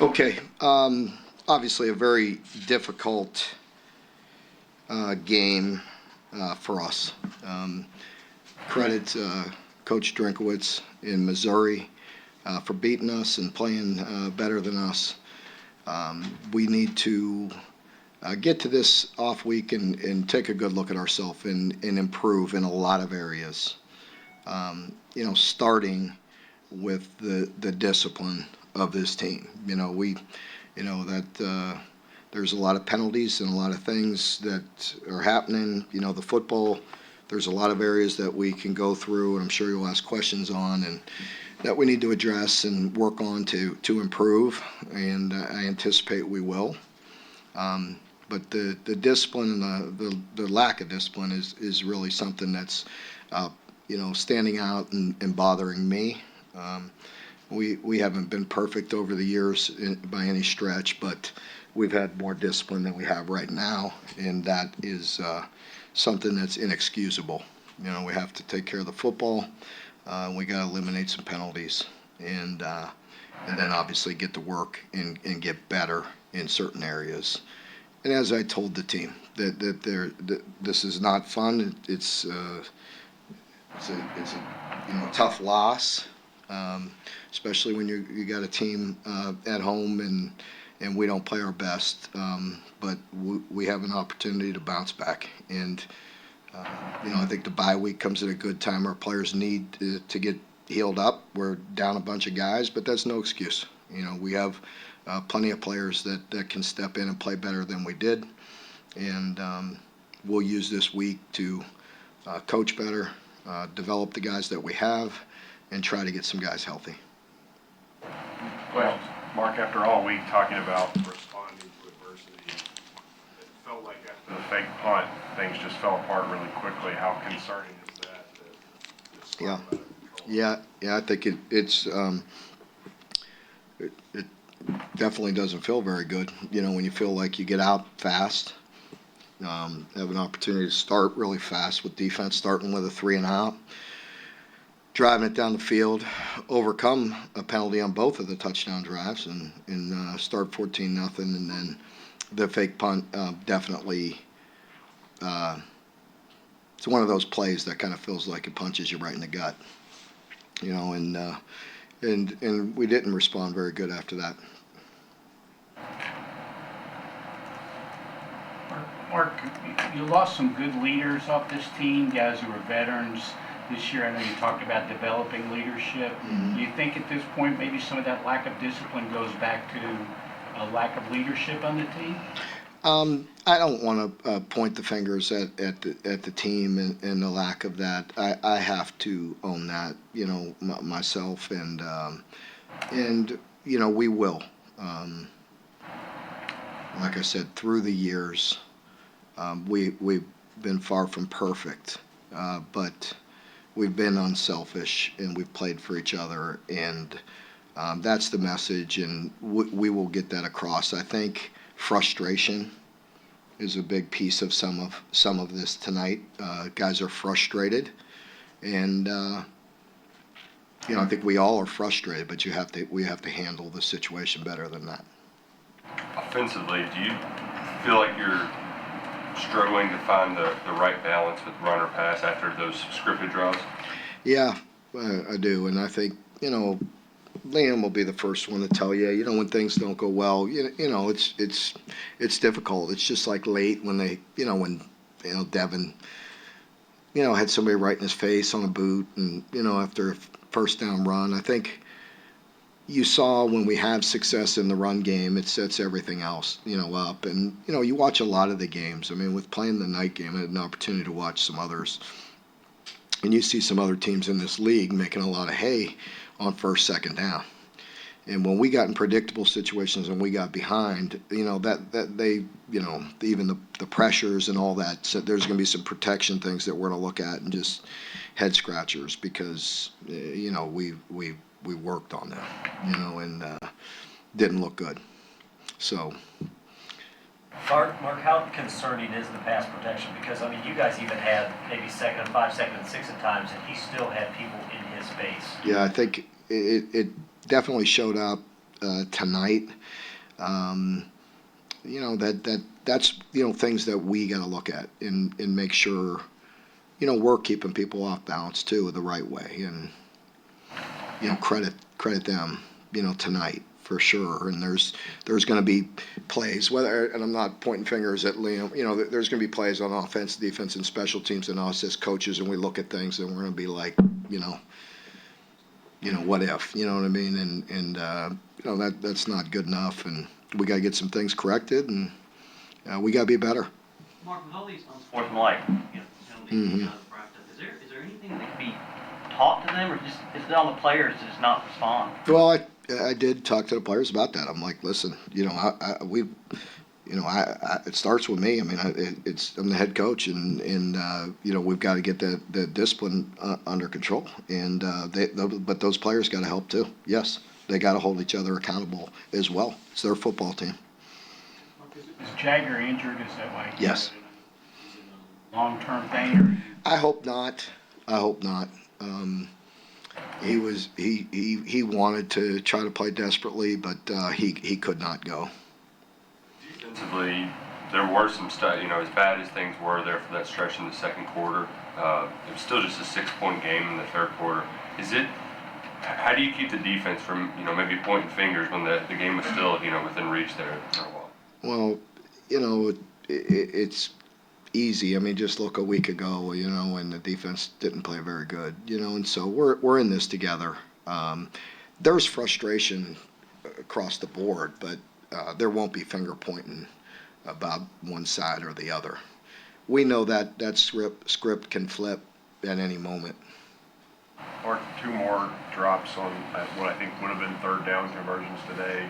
Okay, obviously a very difficult game for us. Credit Coach Drinkowitz in Missouri for beating us and playing better than us. We need to get to this off week and take a good look at ourselves and improve in a lot of areas. Starting with the discipline of this team. There's a lot of penalties and a lot of things that are happening. The football, there's a lot of areas that we can go through, and I'm sure you'll ask questions on, and that we need to address and work on to improve, and I anticipate we will. But the discipline and the lack of discipline is really something that's standing out and bothering me. We haven't been perfect over the years by any stretch, but we've had more discipline than we have right now, and that is something that's inexcusable. We have to take care of the football. We got to eliminate some penalties, and then obviously get to work and get better in certain areas. And as I told the team, that this is not fun. It's a tough loss. Especially when you got a team at home and we don't play our best, but we have an opportunity to bounce back. And I think the bye week comes at a good time. Our players need to get healed up. We're down a bunch of guys, but that's no excuse. We have plenty of players that can step in and play better than we did, and we'll use this week to coach better, develop the guys that we have, and try to get some guys healthy. Well, Mark, after all week talking about responding to adversity, it felt like after the fake punt, things just fell apart really quickly. How concerning is that? Yeah. I think it definitely doesn't feel very good. When you feel like you get out fast, have an opportunity to start really fast with defense starting with a 3-and-out. Driving it down the field, overcome a penalty on both of the touchdown drives, and start 14-0, and then the fake punt definitely. It's one of those plays that kind of feels like it punches you right in the gut, and we didn't respond very good after that. Mark, you lost some good leaders off this team, guys who were veterans. This year, I know you talked about developing leadership. Mm-hmm. Do you think at this point maybe some of that lack of discipline goes back to a lack of leadership on the team? I don't want to point the fingers at the team and the lack of that. I have to own that, myself, and we will. Like I said, through the years, we've been far from perfect, but we've been unselfish and we've played for each other, and that's the message, and we will get that across. I think frustration is a big piece of some of this tonight. Guys are frustrated, and I think we all are frustrated, but we have to handle the situation better than that. Offensively, do you feel like you're struggling to find the right balance with run or pass after those scripted draws? Yeah, I do, and I think Liam will be the first one to tell you. When things don't go well, it's difficult. It's just like late when when Devin had somebody right in his face on a boot, and after a first down run, I think you saw when we have success in the run game, it sets everything else, up. And, you watch a lot of the games. I mean, with playing the night game, I had an opportunity to watch some others. And you see some other teams in this league making a lot of hay on first, second down. And when we got in predictable situations and we got behind, that they, even the pressures and all that, so there's going to be some protection things that we're going to look at and just head scratchers because, we worked on that, and didn't look good. So. Mark, how concerning is the pass protection? Because, you guys even had maybe 2nd and 5, 2nd and 6 at times, and he still had people in his face. Yeah, I think it definitely showed up tonight. You know, that's, you know, things that we got to look at and make sure, you know, we're keeping people off balance too the right way, and, you know, credit them, you know, tonight for sure. And there's going to be plays, whether, and I'm not pointing fingers at Liam, you know, there's going to be plays on offense, defense, and special teams, and us as coaches, and we look at things and we're going to be like, you know, what if, you know what I mean? And you know, that's not good enough, and we got to get some things corrected, and we got to be better. Mark, with all these unsportsmanlike, penalties out of practice, is there anything that can be taught to them, or just is it on the players to just not respond? Well, I did talk to the players about that. I'm like, listen, you know, it starts with me. I mean, I'm the head coach, and you know, we've got to get the discipline under control, and but those players got to help too. Yes, they got to hold each other accountable as well. It's their football team. Is Jagger injured? Is that like Yes. long-term thing? Or? I hope not. He wanted to try to play desperately, but he could not go. Defensively, there were some stuff, you know, as bad as things were there for that stretch in the second quarter, it was still just a 6-point game in the third quarter. How do you keep the defense from, you know, maybe pointing fingers when the game was still, you know, within reach there for a while? Well, you know, it's easy. I mean, just look a week ago, you know, and the defense didn't play very good, you know, and so we're in this together. There's frustration across the board, but there won't be finger pointing about one side or the other. We know that script can flip at any moment. Or 2 more drops on what I think would have been third down conversions today.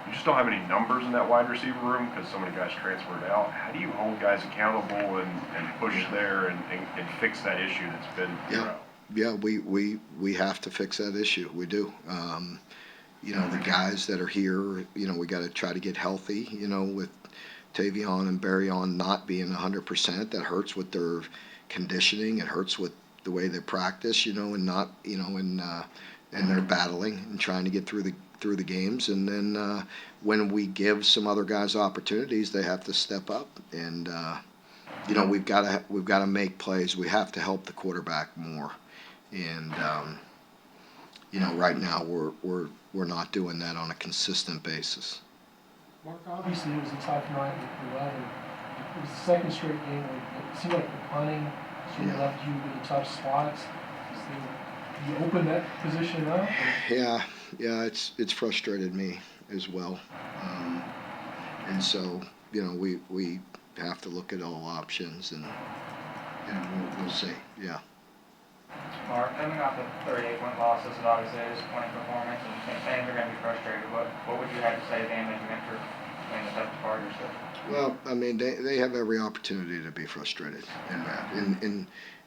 You just don't have any numbers in that wide receiver room because so many guys transferred out. How do you hold guys accountable and push there and fix that issue that's been throughout? Yeah, we have to fix that issue. We do. You know, the guys that are here, you know, we got to try to get healthy, you know, with Tavion and Barryon not being 100%. That hurts with their conditioning. It hurts with the way they practice, you know, and not, you know, and they're battling and trying to get through the games. And then when we give some other guys opportunities, they have to step up. And you know, we've got to make plays. We have to help the quarterback more. And you know, right now we're not doing that on a consistent basis. Mark, obviously it was a tough night with the weather. It was the second straight game where it seemed like the punting sort of left you with a tough spots. You open that position up? Or? Yeah, it's frustrated me as well. And so, you know, we have to look at all options, and we'll see. Yeah. Mark, coming off a 38-point loss, this is obviously a disappointing performance, and fans are going to be frustrated. What would you have to say to them as you enter the toughest part of your season? Well, I mean, they have every opportunity to be frustrated in that.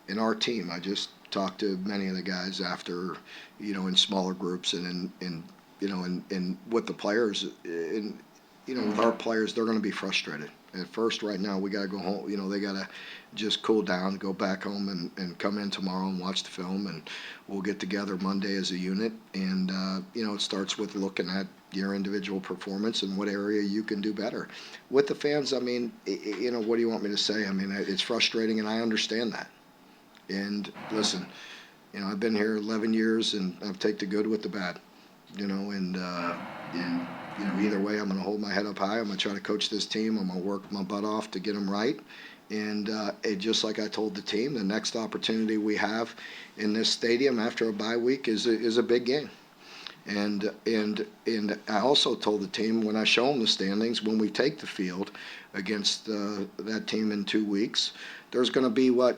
In our team, I just talked to many of the guys after, you know, in smaller groups, and you know, and with the players, and you know, with our players, they're going to be frustrated. At first, right now, we got to go home. You know, they got to just cool down, go back home, and come in tomorrow and watch the film, and we'll get together Monday as a unit. And you know, it starts with looking at your individual performance and what area you can do better. With the fans, I mean, you know, what do you want me to say? I mean, it's frustrating, and I understand that. And listen, you know, I've been here 11 years, and I've taken the good with the bad. You know, and you know, either way, I'm going to hold my head up high. I'm going to try to coach this team. I'm going to work my butt off to get them right. And just like I told the team, the next opportunity we have in this stadium after a bye week is a big game. And I also told the team when I show them the standings, when we take the field against that team in 2 weeks, there's going to be I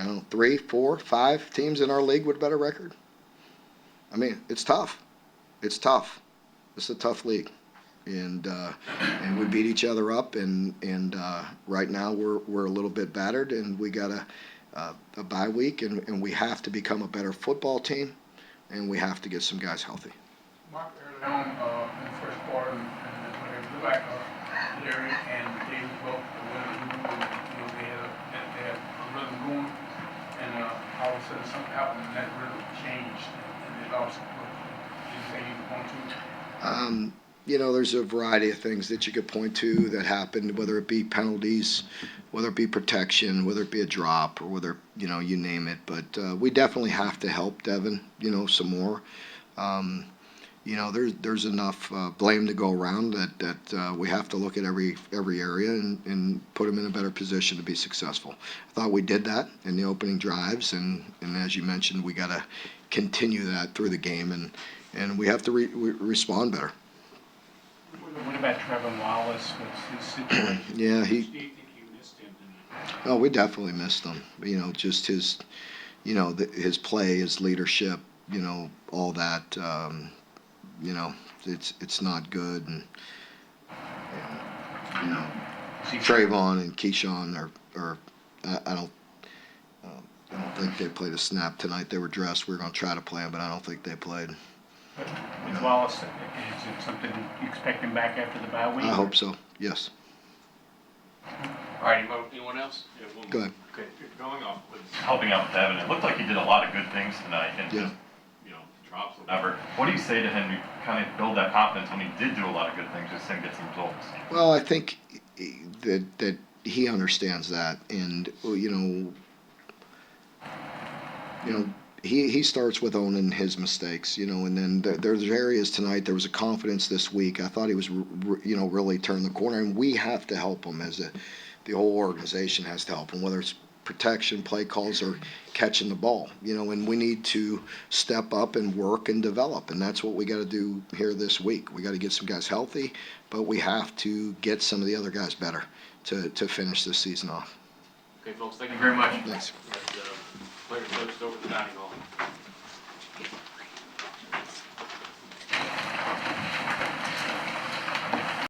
don't know, 3, 4, 5 teams in our league with a better record. I mean, it's tough. It's tough. It's a tough league, and we beat each other up, and right now we're a little bit battered, and we got a bye week, and we have to become a better football team, and we have to get some guys healthy. Mark, early on in the first quarter, and when they looked like Larry and David both they had a rhythm going, and all of a sudden something happened, and that rhythm changed, and they lost. Did you say you want to? there's a variety of things that you could point to that happened, whether it be penalties, whether it be protection, whether it be a drop, or whether, you name it. But we definitely have to help Devin, some more. There's enough blame to go around that we have to look at every area and put him in a better position to be successful. I thought we did that in the opening drives, and as you mentioned, we got to continue that through the game, and we have to respond better. What about Trevor Wallace? What's his situation? Yeah, Do you think you missed him tonight? Oh, we definitely missed him. Just his, his play, his leadership, all that. It's not good, and Trayvon and Keyshawn are I don't think they played a snap tonight. They were dressed. We were going to try to play them, but I don't think they played. But with Wallace, is it something you expect him back after the bye week? I hope so. Yes. All right, anyone else? Go ahead. Okay, going off with Helping out with Evan, it looked like he did a lot of good things tonight, and Yeah. just, drops, whatever. What do you say to him to kind of build that confidence when he did do a lot of good things, just didn't get some results? Well, I think that he understands that, and he starts with owning his mistakes, and then there's areas tonight. There was a confidence this week. I thought he was, really turned the corner, and we have to help him the whole organization has to help him, whether it's protection, play calls, or catching the ball, and we need to step up and work and develop, and that's what we got to do here this week. We got to get some guys healthy, but we have to get some of the other guys better to finish this season off. Okay, folks, thank you very much. Thanks. Players coached over the dining hall.